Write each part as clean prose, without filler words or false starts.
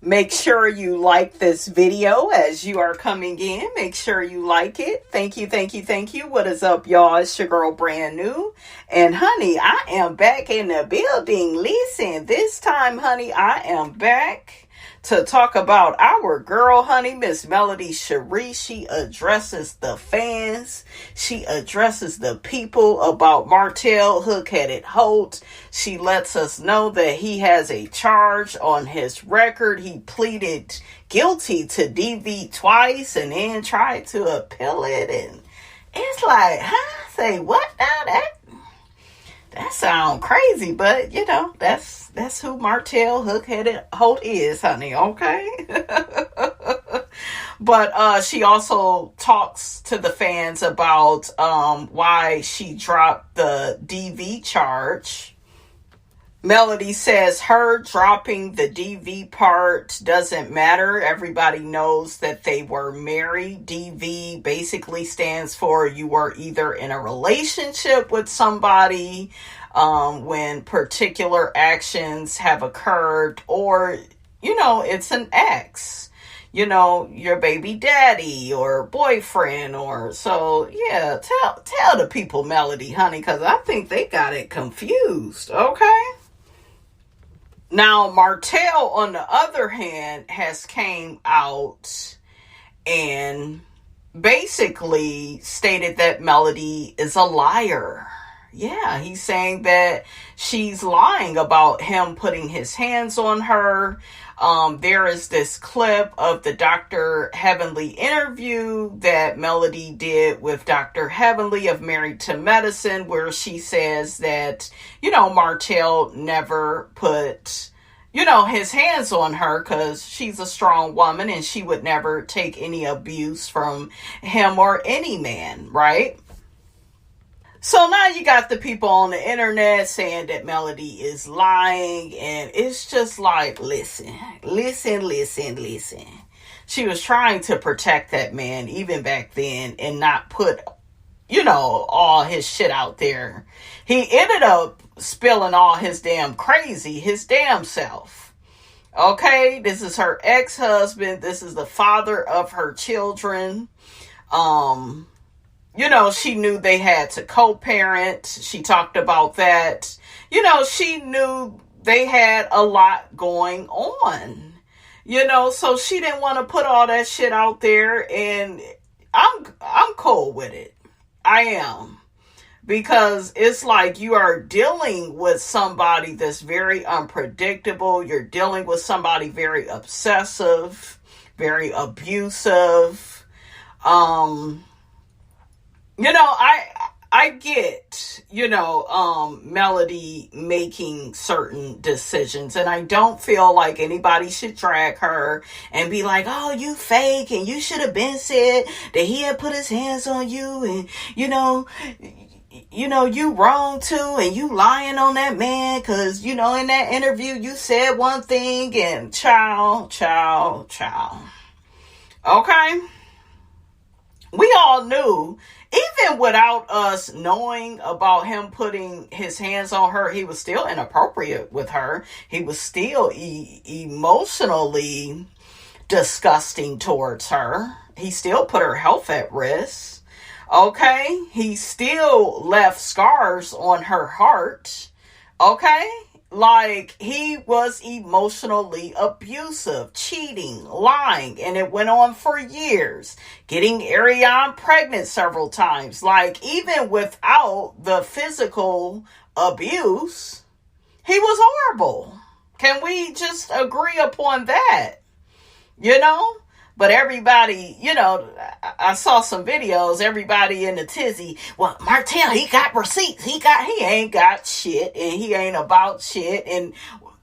Make sure you like this video as you are coming in. Make sure you like it. Thank you, thank you, thank you. What is up, y'all? It's your girl, Brand New. And honey, I am back in the building. Listen, this time, honey, I am back to talk about our girl, honey, Miss Melody Cherie. She addresses the fans. She addresses the people about Martell Hook-Headed Holt. She lets us know that he has a charge on his record. He pleaded guilty to DV twice and then tried to appeal it. And it's like, huh? Say what now? That sounds crazy, but you know, that's who Martell Hook-Headed Holt is, honey, okay? But she also talks to the fans about why she dropped the DV charge. Melody says her dropping the DV part doesn't matter. Everybody knows that they were married. DV basically stands for you were either in a relationship with somebody when particular actions have occurred, or, you know, it's an ex. You know, your baby daddy or boyfriend, or so. Yeah, tell the people, Melody, honey, because I think they got it confused, okay? Now, Martell, on the other hand, has came out and basically stated that Melody is a liar. Yeah, he's saying that she's lying about him putting his hands on her. There is this clip of the Dr. Heavenly interview that Melody did with Dr. Heavenly of Married to Medicine, where she says that, you know, Martell never put, you know, his hands on her because she's a strong woman and she would never take any abuse from him or any man, right? So now you got the people on the internet saying that Melody is lying, and it's just like, listen. She was trying to protect that man even back then and not put, you know, all his shit out there. He ended up spilling all his damn self. Okay, this is her ex-husband. This is the father of her children. You know, she knew they had to co-parent. She talked about that. You know, she knew they had a lot going on. You know, so she didn't want to put all that shit out there, and I'm cool with it. I am. Because it's like you are dealing with somebody that's very unpredictable. You're dealing with somebody very obsessive, very abusive. You know, I get, you know, Melody making certain decisions, and I don't feel like anybody should drag her and be like, oh, you fake, and you should have been said that he had put his hands on you, and, you know, you wrong too, and you lying on that man, because, you know, in that interview, you said one thing, and child. Okay? We all knew, even without us knowing about him putting his hands on her, he was still inappropriate with her. He was still emotionally disgusting towards her. He still put her health at risk. Okay? He still left scars on her heart. Okay? Like, he was emotionally abusive, cheating, lying, and it went on for years. Getting Ariane pregnant several times. Like, even without the physical abuse, he was horrible. Can we just agree upon that? You know? But everybody, you know, I saw some videos, everybody in the tizzy, well, Martell, he got receipts. He ain't got shit, and he ain't about shit. And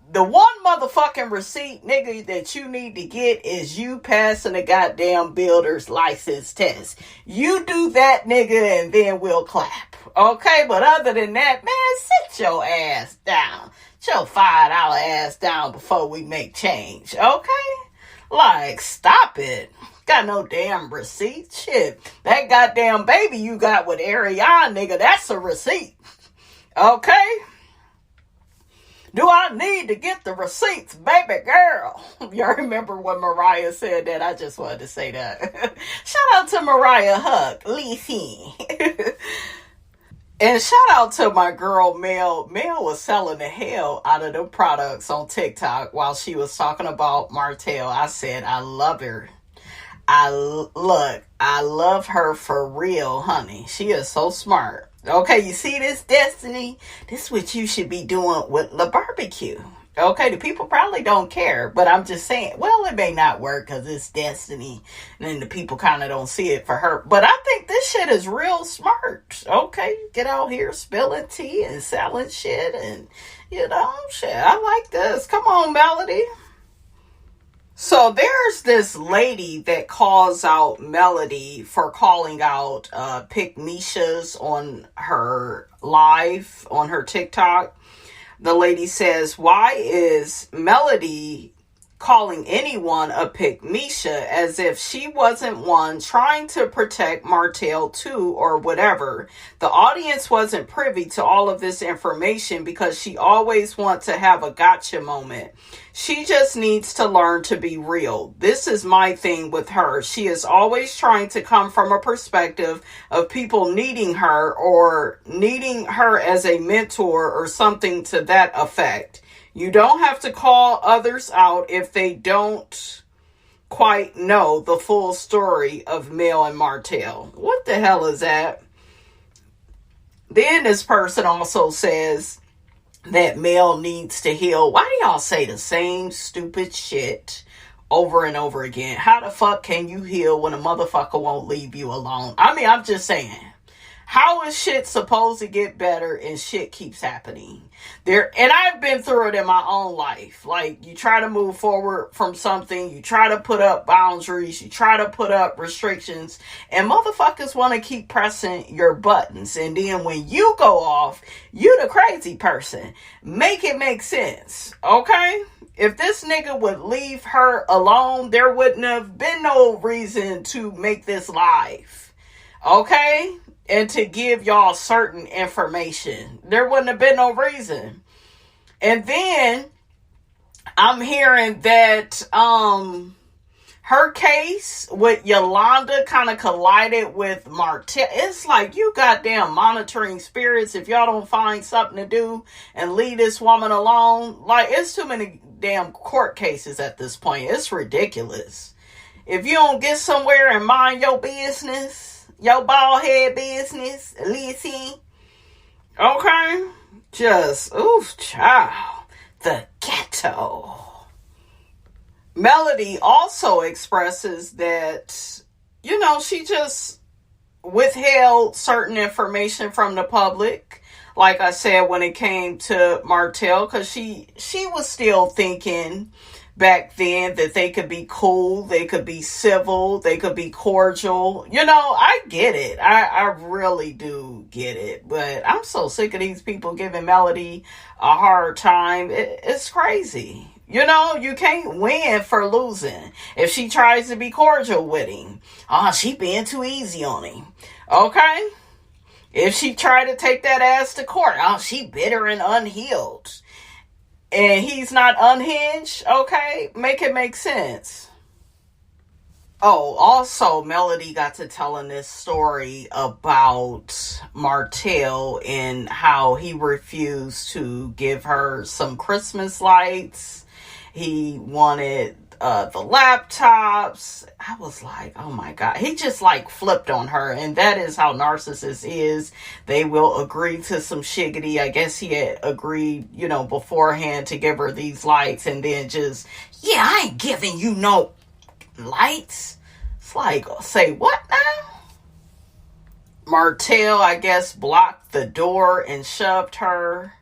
the one motherfucking receipt, nigga, that you need to get is you passing the goddamn builder's license test. You do that, nigga, and then we'll clap. Okay? But other than that, man, sit your ass down. Sit your $5 ass down before we make change. Okay? Like, stop it. Got no damn receipt. Shit. That goddamn baby you got with Ariane, nigga, that's a receipt. Okay? Do I need to get the receipts, baby girl? Y'all remember when Mariah said that? I just wanted to say that. Shout out to Mariah Huck, Lizzie. And shout out to my girl Mel. Mel was selling the hell out of the products on TikTok while she was talking about Martell. I said, I love her. I love her for real, honey. She is so smart. Okay, you see this, Destiny? This is what you should be doing with the barbecue. Okay, the people probably don't care, but I'm just saying, well, it may not work because it's Destiny, and then the people kind of don't see it for her. But I think this shit is real smart. Okay, get out here spilling tea and selling shit, and, you know, shit, I like this. Come on, Melody. So there's this lady that calls out Melody for calling out Pick Mishas on her live, on her TikTok. The lady says, why is Melody calling anyone a pick Misha as if she wasn't one trying to protect Martell too or whatever? The audience wasn't privy to all of this information because she always wants to have a gotcha moment. She just needs to learn to be real. This is my thing with her. She is always trying to come from a perspective of people needing her or needing her as a mentor or something to that effect. You don't have to call others out if they don't quite know the full story of Mel and Martell. What the hell is that? Then this person also says that Mel needs to heal. Why do y'all say the same stupid shit over and over again? How the fuck can you heal when a motherfucker won't leave you alone? I mean, I'm just saying. How is shit supposed to get better and shit keeps happening? And I've been through it in my own life. Like, you try to move forward from something, you try to put up boundaries, you try to put up restrictions, and motherfuckers want to keep pressing your buttons. And then when you go off, you the crazy person. Make it make sense, okay? If this nigga would leave her alone, there wouldn't have been no reason to make this live, okay? And to give y'all certain information. There wouldn't have been no reason. And then I'm hearing that her case with Yolanda kind of collided with Martell. It's like, you goddamn monitoring spirits, if y'all don't find something to do and leave this woman alone. Like, it's too many damn court cases at this point. It's ridiculous. If you don't get somewhere and mind your business, your bald head business, listen. Okay? Just, oof, child. The ghetto. Melody also expresses that, you know, she just withheld certain information from the public. Like I said, when it came to Martell, because she was still thinking back then that they could be cool, they could be civil, they could be cordial. You know, I get it. I really do get it. But I'm so sick of these people giving Melody a hard time. It's crazy. You know, you can't win for losing. If she tries to be cordial with him, she being too easy on him. Okay? If she tried to take that ass to court, she bitter and unhealed. And he's not unhinged, okay? Make it make sense. Oh, also, Melody got to telling this story about Martell and how he refused to give her some Christmas lights. He wanted the laptops. I was like, oh my God. He just like flipped on her. And that is how narcissists is. They will agree to some shiggity. I guess he had agreed, you know, beforehand to give her these lights. And then just, yeah, I ain't giving you no lights. It's like, say what now? Martell, I guess, blocked the door and shoved her.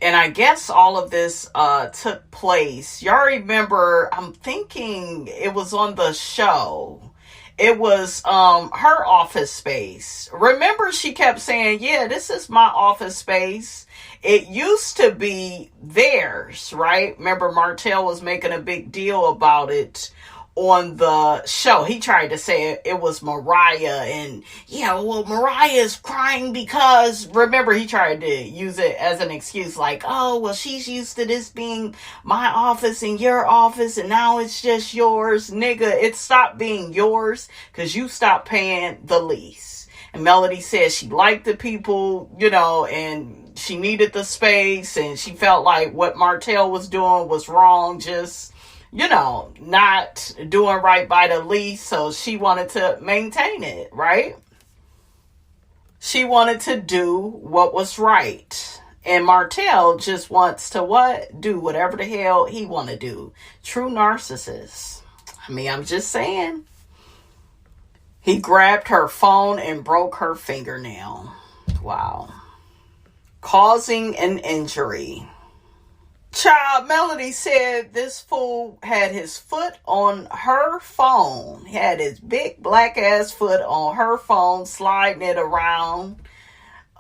And I guess all of this took place. Y'all remember, I'm thinking it was on the show. It was her office space. Remember, she kept saying, yeah, this is my office space. It used to be theirs, right? Remember, Martell was making a big deal about it on the show. He tried to say it was Mariah, and yeah, well, Mariah is crying because, remember, he tried to use it as an excuse, like, oh, well, she's used to this being my office and your office, and now it's just yours. Nigga, it stopped being yours because you stopped paying the lease. And Melody said she liked the people, and she needed the space, and she felt like what Martell was doing was wrong, just not doing right by the lease, so she wanted to maintain it, right? She wanted to do what was right. And Martell just wants to what? Do whatever the hell he want to do. True narcissist. I'm just saying. He grabbed her phone and broke her fingernail. Wow. Causing an injury. Child, Melody said this fool had his foot on her phone. He had his big black ass foot on her phone, sliding it around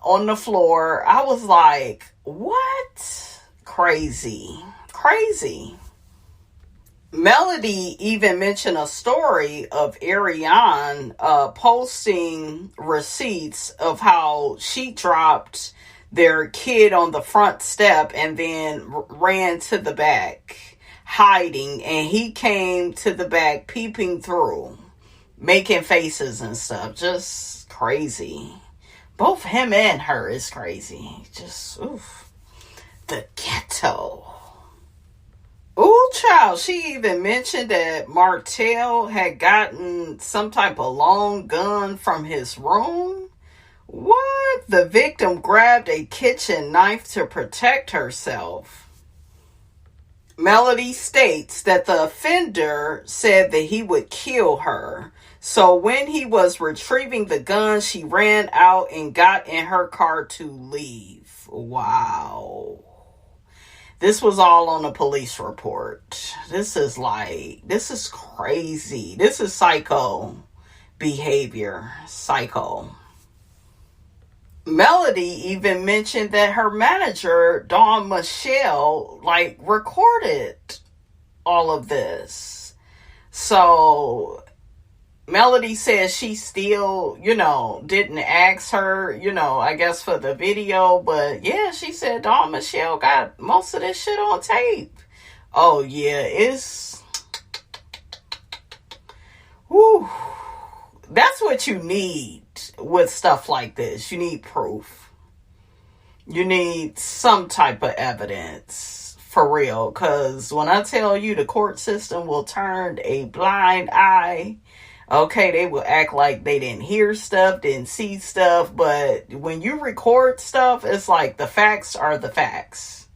on the floor. I was like, what? Crazy. Melody even mentioned a story of Ariane posting receipts of how she dropped their kid on the front step and then ran to the back, hiding, and he came to the back peeping through, making faces and stuff. Just crazy. Both him and her is crazy. Just, oof. The ghetto. Ooh, child, she even mentioned that Martell had gotten some type of long gun from his room. What? The victim grabbed a kitchen knife to protect herself. Melody states that the offender said that he would kill her. So when he was retrieving the gun, she ran out and got in her car to leave. Wow. This was all on a police report. This is crazy. This is psycho behavior. Psycho. Melody even mentioned that her manager, Dawn Michelle, recorded all of this. So Melody says she still, didn't ask her, I guess for the video. But yeah, she said Dawn Michelle got most of this shit on tape. Oh yeah, it's... Whew. That's what you need with stuff like this. You need proof. You need some type of evidence. For real. Because when I tell you the court system will turn a blind eye, okay, they will act like they didn't hear stuff, didn't see stuff. But when you record stuff, it's like the facts are the facts.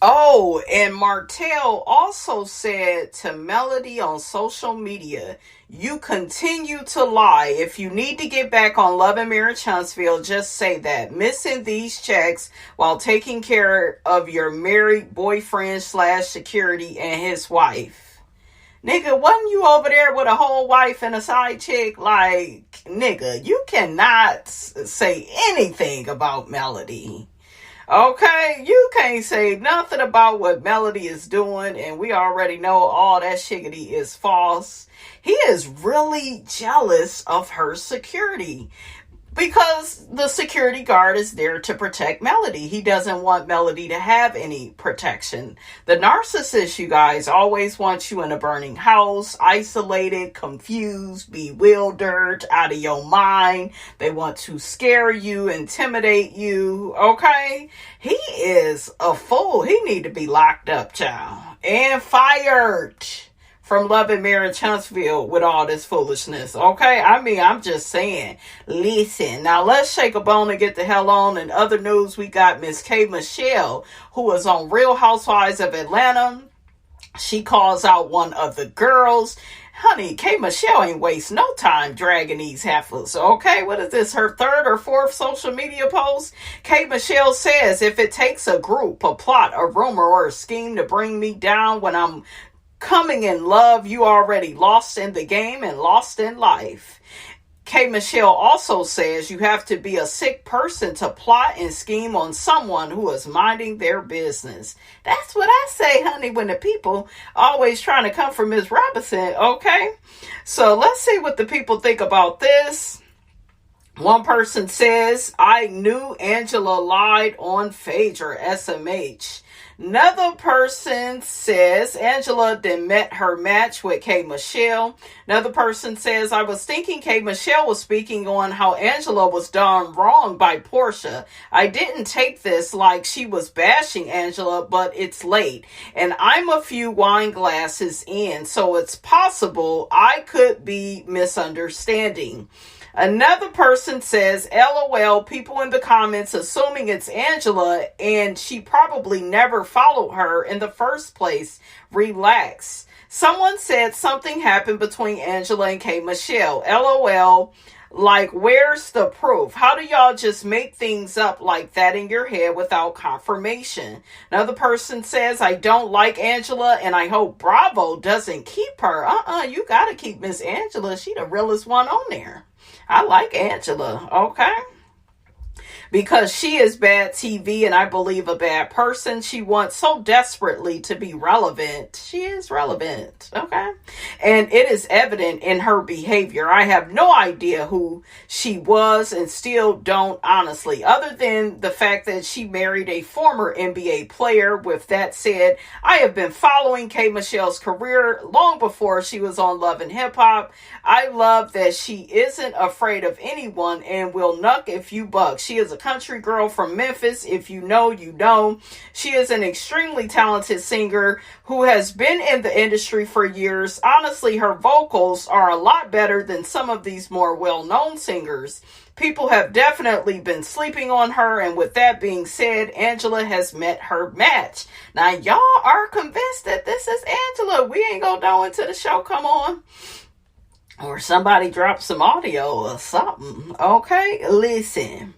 Oh, and Martell also said to Melody on social media, you continue to lie. If you need to get back on Love and Marriage Huntsville, just say that. Missing these checks while taking care of your married boyfriend / security and his wife. Nigga, wasn't you over there with a whole wife and a side chick? Nigga, you cannot say anything about Melody. Okay, you can't say nothing about what Melody is doing, and we already know all that shiggity is false. He is really jealous of her security because the security guard is there to protect Melody. He doesn't want Melody to have any protection. The narcissist, you guys, always wants you in a burning house, isolated, confused, bewildered, out of your mind. They want to scare you, intimidate you, okay? He is a fool. He need to be locked up, child, and fired from Love and Marriage Huntsville with all this foolishness, okay? I'm just saying. Listen, now let's shake a bone and get the hell on. In other news, we got Miss K. Michelle, who was on Real Housewives of Atlanta. She calls out one of the girls. Honey, K. Michelle ain't waste no time dragging these heifers, okay? What is this, her third or fourth social media post? K. Michelle says, if it takes a group, a plot, a rumor, or a scheme to bring me down when I'm coming in love, you already lost in the game and lost in life. K. Michelle also says you have to be a sick person to plot and scheme on someone who is minding their business. That's what I say, honey, when the people always trying to come for Ms. Robinson, okay? So let's see what the people think about this. One person says, I knew Angela lied on Phaedra, SMH. Another person says Angela then met her match with K. Michelle. Another person says, I was thinking K. Michelle was speaking on how Angela was done wrong by Portia. I didn't take this like she was bashing Angela, but it's late. And I'm a few wine glasses in, so it's possible I could be misunderstanding. Another person says, LOL, people in the comments assuming it's Angela and she probably never followed her in the first place. Relax. Someone said something happened between Angela and K. Michelle. LOL, like where's the proof? How do y'all just make things up like that in your head without confirmation? Another person says, I don't like Angela and I hope Bravo doesn't keep her. You gotta keep Miss Angela. She the realest one on there. I like Angela, okay? Because she is bad TV and I believe a bad person. She wants so desperately to be relevant. She is relevant, okay? And it is evident in her behavior. I have no idea who she was and still don't, honestly, other than the fact that she married a former NBA player. With that said, I have been following K. Michelle's career long before she was on Love and Hip Hop. I love that she isn't afraid of anyone and will knuck a few bucks. She is a country girl from Memphis. If you know, you know. She is an extremely talented singer who has been in the industry for years. Honestly, her vocals are a lot better than some of these more well-known singers. People have definitely been sleeping on her, and with that being said, Angela has met her match. Now, y'all are convinced that this is Angela. We ain't gonna go into the show, come on. Or somebody drop some audio or something, okay? Listen.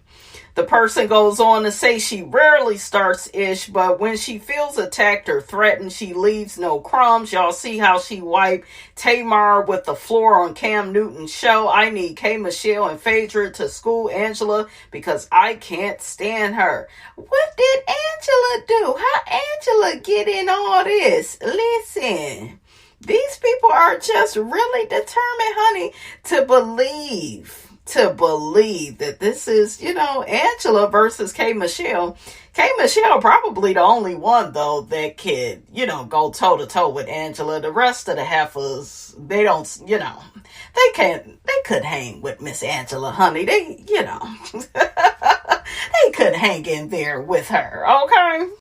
The person goes on to say she rarely starts ish, but when she feels attacked or threatened, she leaves no crumbs. Y'all see how she wiped Tamar with the floor on Cam Newton's show. I need K. Michelle and Phaedra to school Angela because I can't stand her. What did Angela do? How Angela get in all this? Listen, these people are just really determined, honey, to believe that this is, Angela versus K. Michelle. K. Michelle probably the only one, though, that could, go toe-to-toe with Angela. The rest of the heifers, they don't, they could hang with Miss Angela, honey. They, they could hang in there with her, okay?